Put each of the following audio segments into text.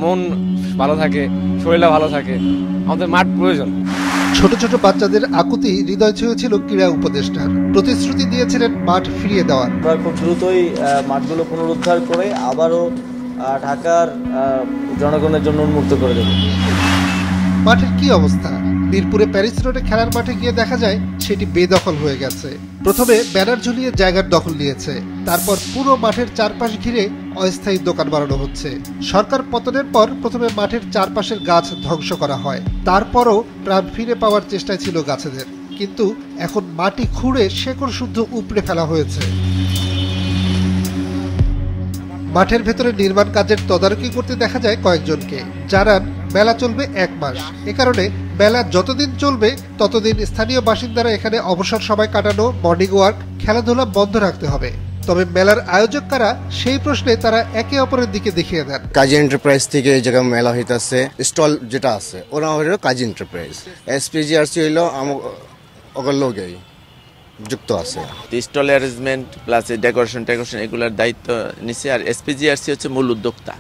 মন ভালো থাকে, শরীরটা ভালো থাকে, আমাদের মাঠ প্রয়োজন। ছোট ছোট বাচ্চাদের আকুতি হৃদয় ছুঁয়েছিল ক্রীড়া উপদেষ্টার। প্রতিশ্রুতি দিয়েছিলেন মাঠ ফিরিয়ে দেওয়ার। খুব দ্রুতই মাঠগুলো পুনরুদ্ধার করে আবারও ঢাকার জনগণের জন্য উন্মুক্ত করে দেব। মাঠের কি অবস্থা? মিরপুরে প্যারিস রোডে খেলার মাঠে গিয়ে দেখা যায় সেটি বেদখল হয়ে গেছে। প্রথমে ব্যানার ঝুলিয়ে জায়গার দখল নিয়েছে, তারপর পুরো মাঠের চারপাশ ঘিরে অস্থায়ী দোকান বানানো হচ্ছে। সরকার পতনের পর প্রথমে মাঠের চারপাশের গাছ ধ্বংস করা হয়, তারপরও প্রাণ ফিরে পাওয়ার চেষ্টায় ছিল গাছেদের, কিন্তু এখন মাটি খুঁড়ে শেকড় শুদ্ধ উপড়ে ফেলা হয়েছে। মাঠের ভেতরে নির্মাণ কাজের তদারকি করতে দেখা যায় কয়েকজনকে। জানান মেলা চলবে 1 মাস, এ কারণে মেলা যতদিন চলবে ততদিন স্থানীয় বাসিন্দারা এখানে অবসর সময় কাটানো, মর্নিং ওয়াক, খেলাধুলা বন্ধ রাখতে হবে। তবে মেলার আয়োজক কারা সেই প্রশ্নে তারা একে অপরের দিকে দেখিয়ে দেন। কাজী এন্টারপ্রাইজ থেকে এই জায়গায় মেলা হইতেছে, স্টল যেটা আছে ওরা হইল কাজী এন্টারপ্রাইজ, এসপিজিআরসি হইল ওগুলো লোকেই যুক্ত আছে। স্টল অ্যারেঞ্জমেন্ট প্লাস ডেকোরেশন এগুলোর দায়িত্ব নিচ্ছে, আর এসপিজিআরসি হচ্ছে মূল উদ্যোক্তা।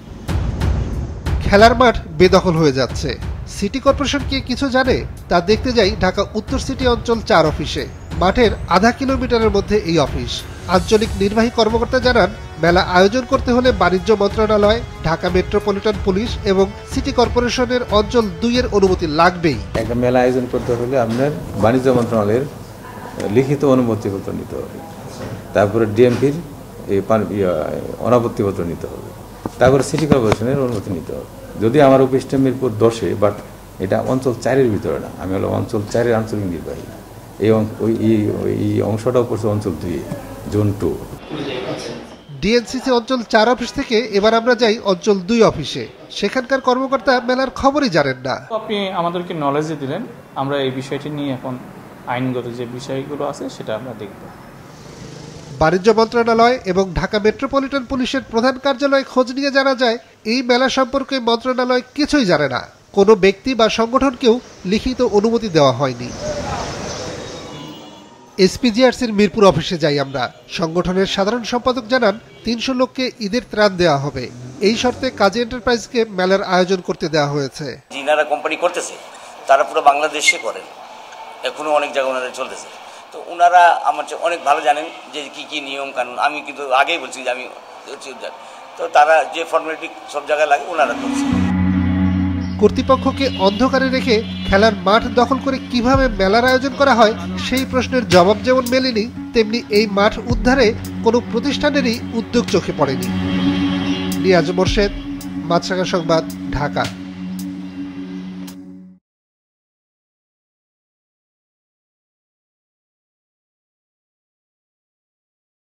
খেলার মাঠ বেদখল হয়ে যাচ্ছে। সিটি কর্পোরেশন কি কিছু জানে? তা দেখতে যাই ঢাকা উত্তর সিটি অঞ্চল 4 অফিসে। মাঠের আধা কিলোমিটারের মধ্যে এই অফিস। আঞ্চলিক নির্বাহী কর্মকর্তা জানান মেলা আয়োজন করতে হলে বাণিজ্য মন্ত্রণালয়, ঢাকা মেট্রোপলিটন পুলিশ এবং সিটি কর্পোরেশনের অঞ্চল 2 এর অনুমতি লাগবেই। একটা মেলা আয়োজন করতে হলে আপনার বাণিজ্য মন্ত্রণালয়ের লিখিত অনুমতিপত্র নিতে হবে, তারপরে ডিএমপির অনাপত্তিপত্র নিতে হবে, তারপরে সিটি কর্পোরেশনের অনুমতি নিতে হবে। যদি আমার অফিসটা মিরপুর 10-এ, বাট এটা অঞ্চল 4-এর ভিতরে না, আমি হলো অঞ্চল 4-এর আঞ্চলিক নির্বাহী, এই অংশটাও পড়ছে অঞ্চল 2-এ, জোন 2। ডিএনসিসি অঞ্চল 4 অফিস থেকে এবার আমরা যাই অঞ্চল 2 অফিসে। সেখানকার কর্মকর্তা মেলার খবরই জানেন না। আপনি আমাদেরকে নলেজে দিলেন, আমরা এই বিষয়টি নিয়ে এখন আইনগত যে বিষয়গুলো আছে সেটা আমরা দেখব। বাণিজ্য মন্ত্রণালয় এবং ঢাকা মেট্রোপলিটন পুলিশের প্রধান কার্যালয়ে খোঁজ নিয়ে জানা যায় এই মেলা সম্পর্কে মন্ত্রণালয় কিছুই জানে না। কোনো ব্যক্তি বা সংগঠনকেও লিখিত অনুমতি দেওয়া হয়নি। এসপিজিআরসির মিরপুর অফিসে যাই আমরা। সংগঠনের সাধারণ সম্পাদক জানান 300 লোককে ঈদের ত্রাণ দেওয়া হবে, এই শর্তে কাজী এন্টারপ্রাইজকে মেলার আয়োজন করতে দেওয়া হয়েছে। যিনারা কোম্পানি করতেছে তারা পুরো বাংলাদেশে করেন, এখনো অনেক জায়গায় ওনারা চলতেছে, তো ওনারা আমার অনেক ভালো জানেন যে কি কি নিয়ম কানুন। আমি কিন্তু আগেই বলছি যে আমি, তো তারা যে ফর্মালিটি সব জায়গায় লাগে ওনারা করছে। কর্তৃপক্ষকে অন্ধকারে রেখে খেলার মাঠ দখল করে কিভাবে মেলার আয়োজন করা হয় সেই প্রশ্নের জবাব যেমন মেলেনি, তেমনি এই মাঠ উদ্ধারে কোনো প্রতিষ্ঠানেরই উদ্যোগ চোখে পড়েনি। নিয়াজ মোর্শেদ, মাছরাঙা সংবাদ, ঢাকা।